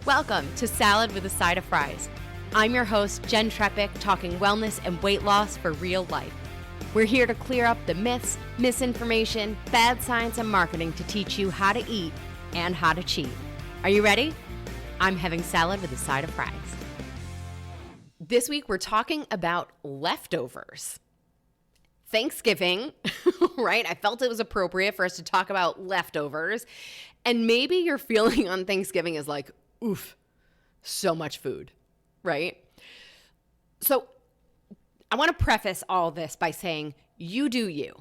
Welcome to Salad with a Side of Fries. I'm your host, Jen Trepic, talking wellness and weight loss for real life. We're here to clear up the myths, misinformation, bad science, and marketing to teach you how to eat and how to cheat. Are you ready? I'm having salad with a side of fries. This week, we're talking about leftovers. Thanksgiving, right? I felt it was appropriate for us to talk about leftovers. And maybe your feeling on Thanksgiving is like, oof, so much food, right? So I want to preface all this by saying you do you,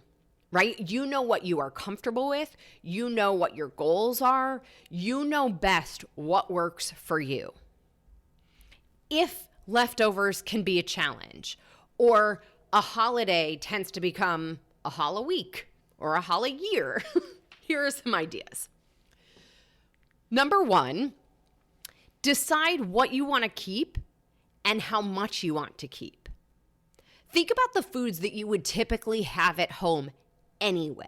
right? You know what you are comfortable with. You know what your goals are. You know best what works for you. If leftovers can be a challenge, or a holiday tends to become a holo-week or a holo-year, here are some ideas. Number one, decide what you want to keep and how much you want to keep. Think about the foods that you would typically have at home anyway,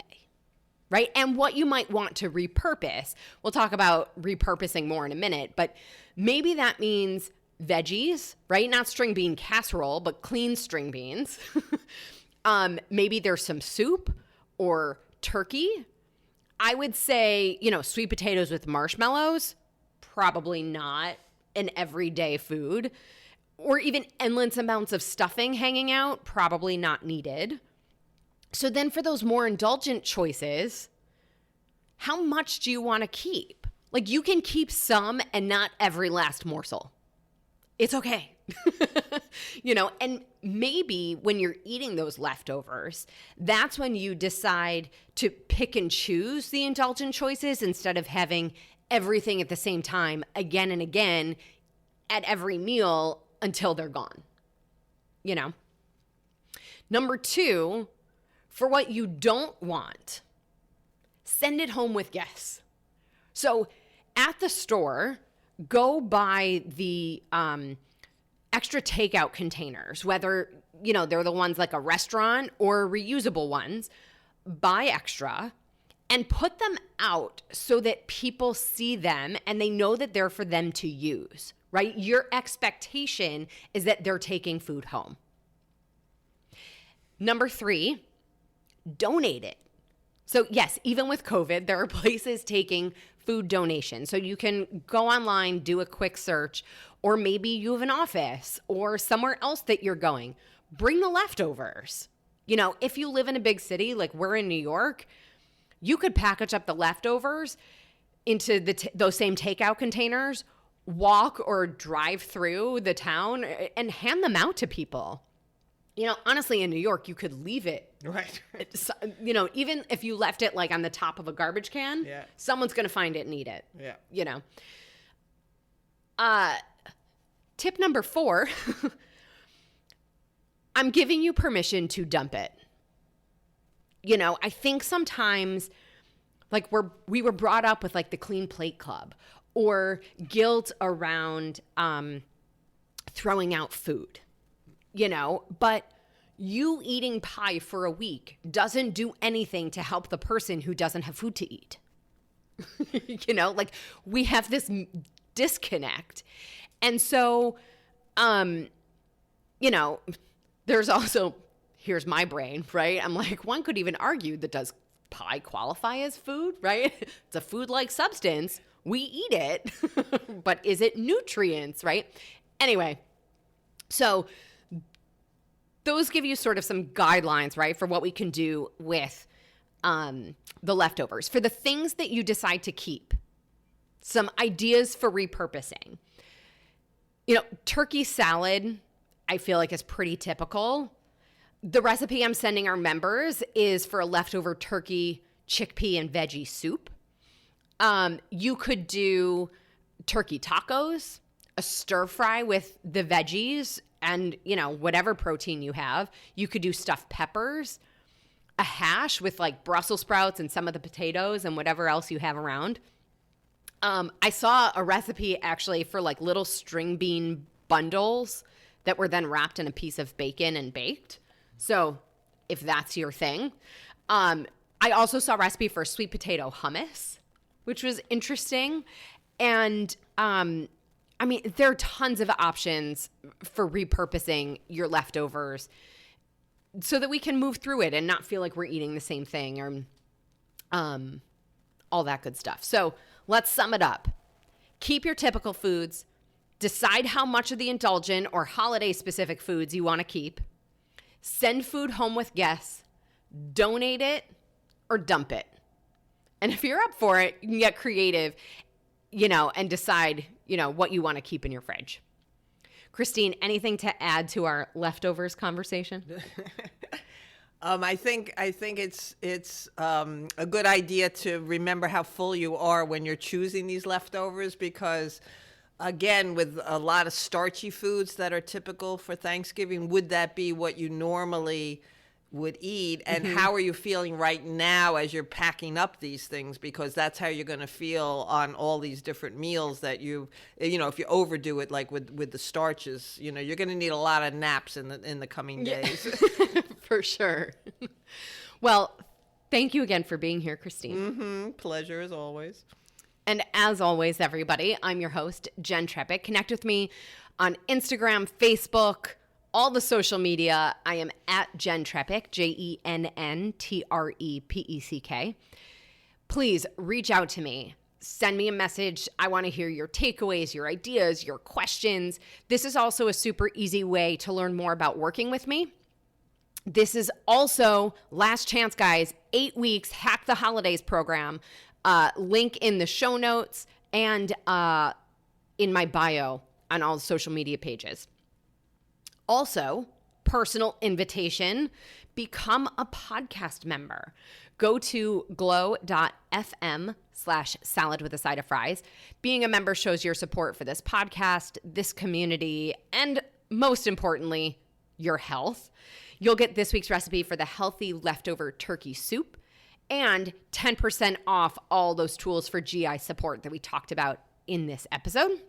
right? And what you might want to repurpose. We'll talk about repurposing more in a minute, but maybe that means veggies, right? Not string bean casserole, but clean string beans. Maybe there's some soup or turkey. I would say, sweet potatoes with marshmallows, probably not an everyday food. Or even endless amounts of stuffing hanging out, probably not needed. So then for those more indulgent choices, how much do you want to keep? Like, you can keep some and not every last morsel. It's okay. And maybe when you're eating those leftovers, that's when you decide to pick and choose the indulgent choices instead of having everything at the same time again and again at every meal until they're gone. Number two, for what you don't want, send it home with guests. So at the store, go buy the extra takeout containers, whether, they're the ones like a restaurant or reusable ones. Buy extra and put them out so that people see them and they know that they're for them to use, right? Your expectation is that they're taking food home. Number three, donate it. So yes, even with COVID, there are places taking food donations. So you can go online, do a quick search, or maybe you have an office or somewhere else that you're going. Bring the leftovers. If you live in a big city, like we're in New York, you could package up the leftovers into those same takeout containers, walk or drive through the town and hand them out to people. Honestly, in New York, you could leave it. Right. Even if you left it like on the top of a garbage can, someone's going to find it and eat it. Yeah. Tip number 4, I'm giving you permission to dump it. I think sometimes like we were brought up with like the clean plate club or guilt around throwing out food, but you eating pie for a week doesn't do anything to help the person who doesn't have food to eat. Like we have this disconnect. And so, there's also, here's my brain, right? I'm like, one could even argue that does pie qualify as food, right? It's a food-like substance. We eat it, but is it nutrients, right? Anyway, so those give you sort of some guidelines, right, for what we can do with the leftovers. For the things that you decide to keep, some ideas for repurposing. Turkey salad, I feel like is pretty typical. The recipe I'm sending our members is for a leftover turkey, chickpea, and veggie soup. You could do turkey tacos, a stir fry with the veggies and, whatever protein you have. You could do stuffed peppers, a hash with like Brussels sprouts and some of the potatoes and whatever else you have around. I saw a recipe actually for like little string bean bundles that were then wrapped in a piece of bacon and baked. So if that's your thing. I also saw a recipe for sweet potato hummus, which was interesting. And I mean, there are tons of options for repurposing your leftovers so that we can move through it and not feel like we're eating the same thing or all that good stuff. So let's sum it up. Keep your typical foods. Decide how much of the indulgent or holiday-specific foods you want to keep. Send food home with guests. Donate it or dump it. And if you're up for it, you can get creative, and decide, what you want to keep in your fridge. Christine, anything to add to our leftovers conversation? I think it's a good idea to remember how full you are when you're choosing these leftovers, because again, with a lot of starchy foods that are typical for Thanksgiving, would that be what you normally would eat? And how are you feeling right now as you're packing up these things? Because that's how you're going to feel on all these different meals that if you overdo it, like with the starches, you're going to need a lot of naps in the coming days. For sure. Well, thank you again for being here, Christine. Pleasure as always. And as always, everybody, I'm your host, Jen Trepeck. Connect with me on Instagram, Facebook, all the social media. I am at Jen Trepeck, JENNTREPECK. Please reach out to me. Send me a message. I want to hear your takeaways, your ideas, your questions. This is also a super easy way to learn more about working with me. This is also last chance, guys, 8 weeks, Hack the Holidays program. Link in the show notes and in my bio on all the social media pages. Also, personal invitation, become a podcast member. Go to glow.fm/salad with a side of fries. Being a member shows your support for this podcast, this community, and most importantly, your health. You'll get this week's recipe for the healthy leftover turkey soup and 10% off all those tools for GI support that we talked about in this episode.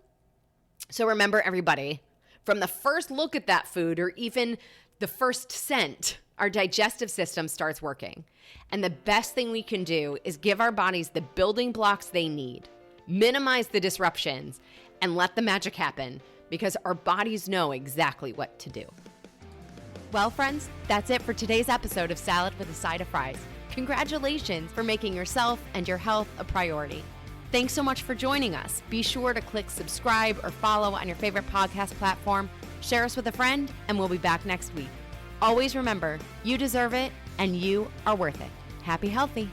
So remember, everybody, from the first look at that food or even the first scent, our digestive system starts working. And the best thing we can do is give our bodies the building blocks they need, minimize the disruptions, and let the magic happen, because our bodies know exactly what to do. Well, friends, that's it for today's episode of Salad with a Side of Fries. Congratulations for making yourself and your health a priority. Thanks so much for joining us. Be sure to click subscribe or follow on your favorite podcast platform. Share us with a friend, and we'll be back next week. Always remember, you deserve it, and you are worth it. Happy healthy.